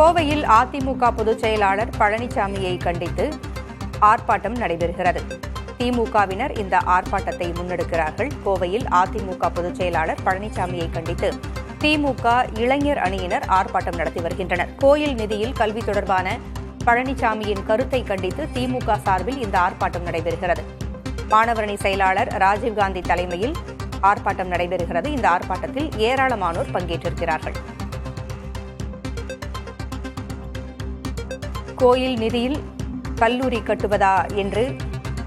கோவையில் அதிமுக பொதுச் செயலாளர் பழனிசாமியை கண்டித்து ஆர்ப்பாட்டம் நடைபெறுகிறது. திமுகவினர் இந்த ஆர்ப்பாட்டத்தை முன்னெடுக்கிறார்கள். கோவையில் அதிமுக பொதுச் செயலாளர் பழனிசாமியை கண்டித்து திமுக இளைஞர் அணியினர் ஆர்ப்பாட்டம் நடத்தி வருகின்றனர். கோயில் நிதியில் கல்வி தொடர்பான பழனிசாமியின் கருத்தை கண்டித்து திமுக சார்பில் இந்த ஆர்ப்பாட்டம் நடைபெறுகிறது. மாணவரணி செயலாளர் ராஜீவ்காந்தி தலைமையில் ஆர்ப்பாட்டம் நடைபெறுகிறது. இந்த ஆர்ப்பாட்டத்தில் ஏராளமானோர் பங்கேற்றிருக்கிறார்கள். கோயில் நிதியில் கல்லூரி கட்டுவதா என்று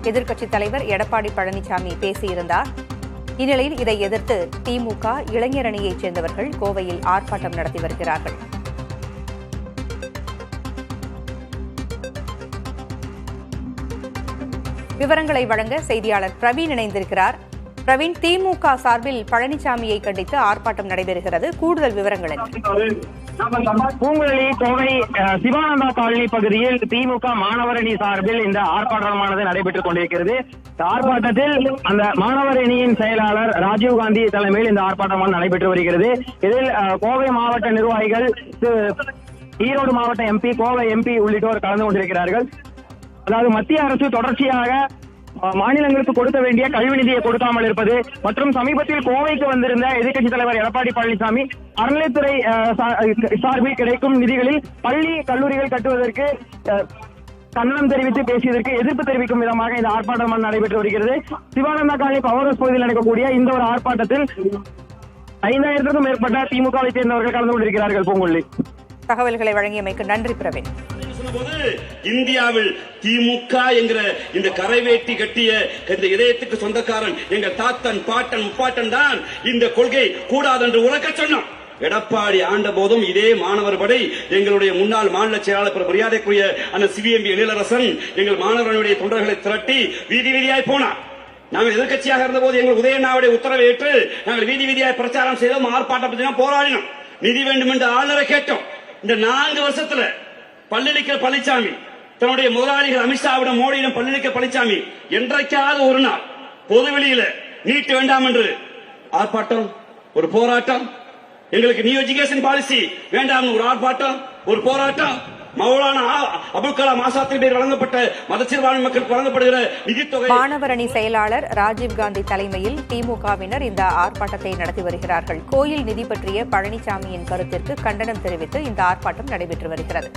எதிர்க்கட்சித் தலைவர் எடப்பாடி பழனிசாமி பேசியிருந்தார். இந்நிலையில் இதை எதிர்த்து திமுக இளைஞர் அணியைச் சேர்ந்தவர்கள் கோவையில் ஆர்ப்பாட்டம் நடத்தி வருகிறார்கள். விவரங்களை வழங்க செய்தியாளர் பிரவீன் இணைந்திருக்கிறார். பிரவீன், திமுக சார்பில் பழனிசாமியை கண்டித்து ஆர்ப்பாட்டம் நடைபெறுகிறது. கூடுதல் விவரங்கள் என்ன? பூங்குழலி கோவை சிவானந்தா காலனி பகுதியில் திமுக மாணவரணி சார்பில் இந்த ஆர்ப்பாட்டமானது நடைபெற்றுக் கொண்டிருக்கிறது. ஆர்ப்பாட்டத்தில் அந்த மாணவரணியின் செயலாளர் ராஜீவ்காந்தி தலைமையில் இந்த ஆர்ப்பாட்டமானது நடைபெற்று வருகிறது. இதில் கோவை மாவட்ட நிர்வாகிகள், ஈரோடு மாவட்ட எம்பி, கோவை எம்பி உள்ளிட்டோர் கலந்து கொண்டிருக்கிறார்கள். அதாவது மத்திய அரசு தொடர்ச்சியாக மாநிலங்களுக்கு கொடுக்க வேண்டிய கல்வி நிதியை கொடுக்காமல் இருப்பது மற்றும் சமீபத்தில் கோவைக்கு வந்திருந்த எதிர்க்கட்சித் தலைவர் எடப்பாடி பழனிசாமி அறநிலைத்துறை சார்பில் கிடைக்கும் நிதிகளில் பள்ளி கல்லூரிகள் கட்டுவதற்கு கண்டனம் தெரிவித்து பேசியதற்கு எதிர்ப்பு தெரிவிக்கும் விதமாக இந்த ஆர்ப்பாட்டம் நடைபெற்று வருகிறது. சிவானந்தா காலனி பவர் ஹவுஸ் பகுதியில் நடக்கக்கூடிய இந்த ஒரு ஆர்ப்பாட்டத்தில் 5000க்கும் மேற்பட்ட திமுகவை சேர்ந்தவர்கள் கலந்து கொண்டிருக்கிறார்கள். பூங்குழலி, தகவல்களை வழங்கியமைக்கு நன்றி பிரவீன். இந்தியாவில் திமுக என்கிற இந்த கரைவேட்டி கட்டிய இந்த இதயத்துக்கு சொந்தக்காரன் எங்கள் தாத்தன், பாட்டன், முப்பாட்டன் தான் இந்த கொள்கை கூடாது என்று உறக்க சொன்னோம். எடப்பாடி ஆண்ட போதும் இதே மாணவர் படை எங்களுடைய முன்னாள் மாநில செயலாளர் மரியாதைக்குரிய அந்த சிவிஎம்பி எழிலரசன் எங்கள் மாணவர்களுடைய தொண்டர்களை திரட்டி வீதி வீதியாய் போனார். நாங்கள் எதிர்கட்சியாக இருந்த போது எங்கள் உதயநாவுடைய உத்தரவை ஏற்று நாங்கள் வீதி வீதியாய் பிரச்சாரம் செய்தோம், ஆர்ப்பாட்டம் போராடினோம், நிதி வேண்டும் என்று ஆளுநரை கேட்டோம். இந்த 4 வருஷத்துல பல்லிழிக்கிற பழனிசாமி தன்னுடைய முதலாளிகள் அமித்ஷாவிடம், மோடியிடம் பல்லிழிக்கிற பழனிசாமி என்றைக்காவது ஒரு நாள் பொதுவெளியில நீட் வேண்டாம் என்று ஆர்ப்பாட்டம், ஒரு போராட்டம், எங்களுக்கு நியூ எஜுகேஷன் பாலிசி வேண்டாம் ஒரு ஆர்ப்பாட்டம், ஒரு போராட்டம், மௌலானா அபுல் கலாம் ஆசாத்தின் பேர் வழங்கப்பட்ட மதச்சிறுபான்மை மக்களுக்கு வழங்கப்படுகிற நிதித்தொகை. மாணவரணி செயலாளர் ராஜீவ்காந்தி தலைமையில் திமுகவினர் இந்த ஆர்ப்பாட்டத்தை நடத்தி வருகிறார்கள். கோயில் நிதி பற்றிய பழனிசாமியின் கருத்திற்கு கண்டனம் தெரிவித்து இந்த ஆர்ப்பாட்டம் நடைபெற்று வருகிறது.